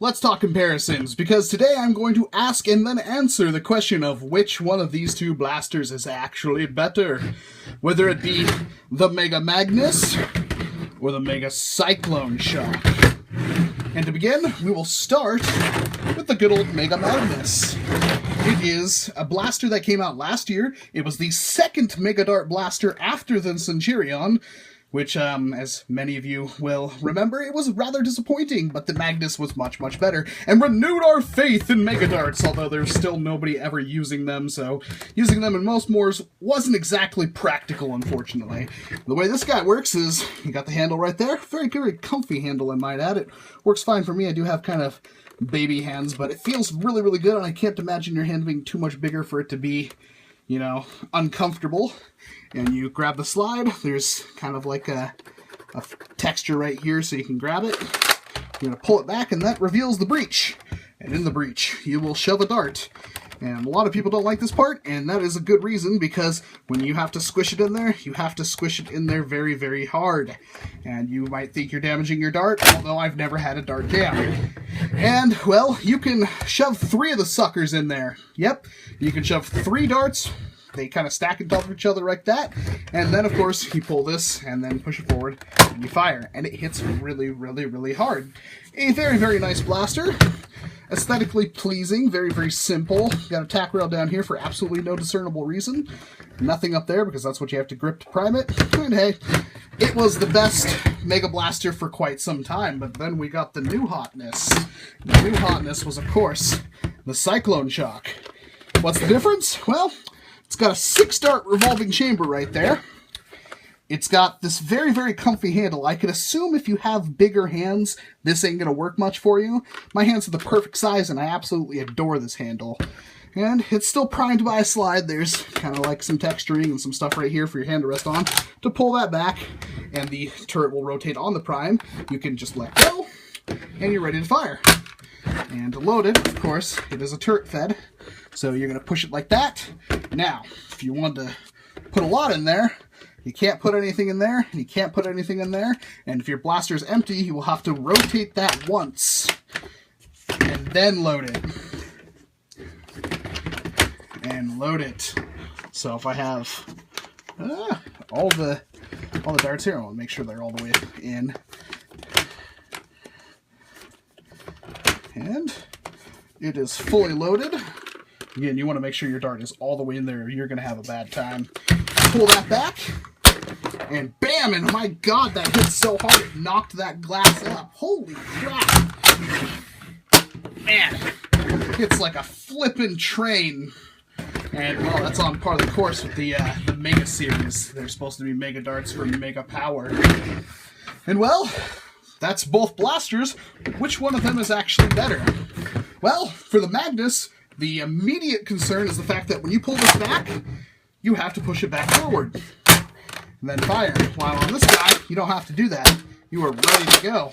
let's talk comparisons, because today I'm going to ask and then answer the question of which one of these two blasters is actually better. Whether it be the Mega Magnus or the Mega Cyclone Shock. And to begin, we will start with the good old Mega Magnus. It is a blaster that came out last year. It was the second Mega Dart blaster after the Centurion, which, as many of you will remember, it was rather disappointing, but the Magnus was much, much better, and renewed our faith in Mega Darts, although there's still nobody ever using them, so using them in most mores wasn't exactly practical, unfortunately. The way this guy works is, you got the handle right there, very, very comfy handle, I might add. It works fine for me. I do have kind of baby hands, but it feels really, really good, and I can't imagine your hand being too much bigger for it to be, you know, uncomfortable. And you grab the slide, there's kind of like a texture right here so you can grab it. You're going to pull it back and that reveals the breech. And in the breech, you will shove a dart. And a lot of people don't like this part, and that is a good reason, because when you have to squish it in there, you have to squish it in there very, very hard. And you might think you're damaging your dart, although I've never had a dart jam. And, well, you can shove 3 of the suckers in there. Yep, you can shove 3 darts. They kind of stack on top of each other like that, and then, of course, you pull this, and then push it forward, and you fire, and it hits really, really, really hard. A very, very nice blaster. Aesthetically pleasing, very, very simple. Got a tack rail down here for absolutely no discernible reason. Nothing up there, because that's what you have to grip to prime it. And hey, it was the best Mega Blaster for quite some time, but then we got the new hotness. The new hotness was, of course, the Cyclone Shock. What's the difference? Well, it's got a 6-dart revolving chamber right there. It's got this very, very comfy handle. I could assume if you have bigger hands, this ain't going to work much for you. My hands are the perfect size, and I absolutely adore this handle. And it's still primed by a slide. There's kind of like some texturing and some stuff right here for your hand to rest on. To pull that back, and the turret will rotate on the prime. You can just let go, and you're ready to fire. And to load it, of course, it is a turret fed. So you're going to push it like that. Now, if you want to put a lot in there, you can't put anything in there, and you can't put anything in there. And if your blaster is empty, you will have to rotate that once, and then load it. And load it. So if I have all the darts here, I want to make sure they're all the way in. And it is fully loaded. Again, you want to make sure your dart is all the way in there or you're going to have a bad time. Pull that back, and bam! And my god, that hit so hard it knocked that glass up. Holy crap! Man, it's like a flippin' train. And, well, that's on part of the course with the Mega series. They're supposed to be Mega Darts for Mega Power. And, well, that's both blasters. Which one of them is actually better? Well, for the Magnus, the immediate concern is the fact that when you pull this back, you have to push it back forward and then fire. While on this guy, you don't have to do that. You are ready to go.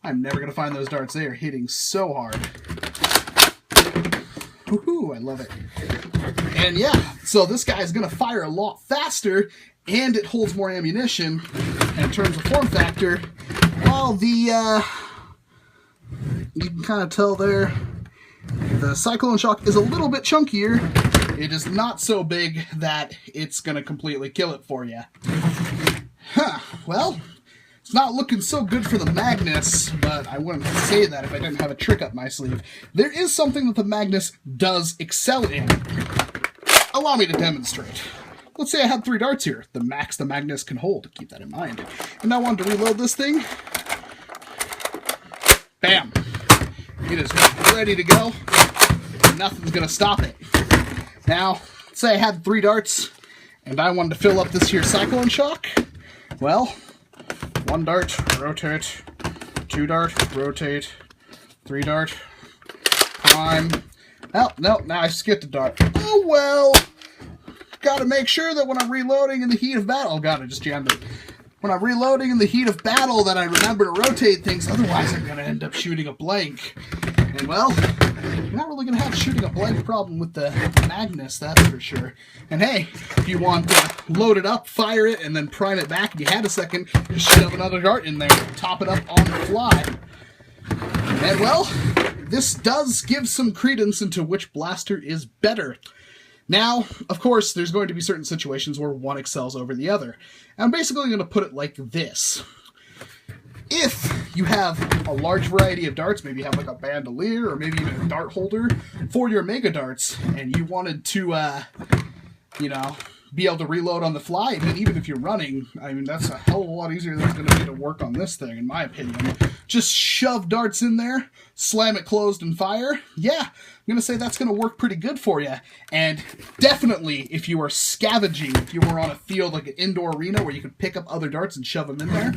I'm never going to find those darts. They are hitting so hard. Woohoo, I love it. And yeah, so this guy is going to fire a lot faster, and it holds more ammunition. And in terms of form factor, well, you can kind of tell there, the Cyclone Shock is a little bit chunkier. It is not so big that it's going to completely kill it for you. Huh, well, it's not looking so good for the Magnus, but I wouldn't say that if I didn't have a trick up my sleeve. There is something that the Magnus does excel in. Allow me to demonstrate. Let's say I had 3 darts here, the max the Magnus can hold. Keep that in mind. And I wanted to reload this thing. Bam! It is ready to go. Nothing's going to stop it. Now, say I had 3 darts, and I wanted to fill up this here Cyclone Shock. Well, 1 dart, rotate, 2 dart, rotate, 3 dart, prime. Oh, no, now I skipped a dart. Oh, well. Got to make sure that when I'm reloading in the heat of battle, oh god, I just jammed it. When I'm reloading in the heat of battle that I remember to rotate things, otherwise I'm going to end up shooting a blank. And well, you're not really going to have shooting a blank problem with the Magnus, that's for sure. And hey, if you want to load it up, fire it, and then prime it back, if you had a second, just shove another dart in there, top it up on the fly. And well, this does give some credence into which blaster is better. Now, of course, there's going to be certain situations where one excels over the other. I'm basically going to put it like this. If you have a large variety of darts, maybe you have like a bandolier or maybe even a dart holder for your mega darts, and you wanted to, you know, be able to reload on the fly, I mean, even if you're running, I mean, that's a hell of a lot easier than it's going to be to work on this thing, in my opinion. Just shove darts in there, slam it closed, and fire. Yeah, I'm going to say that's going to work pretty good for you. And definitely, if you are scavenging, if you were on a field like an indoor arena where you could pick up other darts and shove them in there,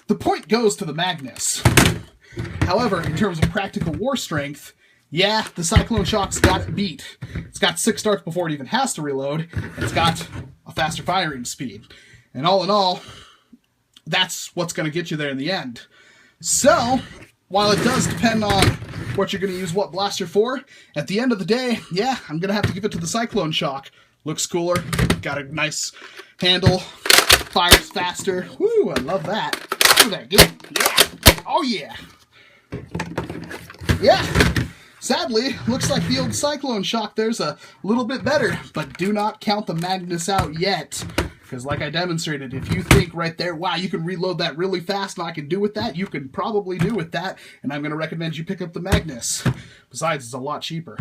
the point goes to the Magnus. However, in terms of practical war strength, yeah, the Cyclone Shock's got it beat. It's got 6 darts before it even has to reload, and it's got a faster firing speed. And all in all, that's what's going to get you there in the end. So, while it does depend on what you're going to use what blaster for, at the end of the day, yeah, I'm going to have to give it to the Cyclone Shock. Looks cooler, got a nice handle, fires faster. Woo, I love that. Look at that, get it? Yeah, oh yeah. Yeah. Sadly, looks like the old Cyclone Shock there's a little bit better, but do not count the Magnus out yet. Because like I demonstrated, if you think right there, wow, you can reload that really fast and I can do with that, you can probably do with that, and I'm going to recommend you pick up the Magnus. Besides, it's a lot cheaper.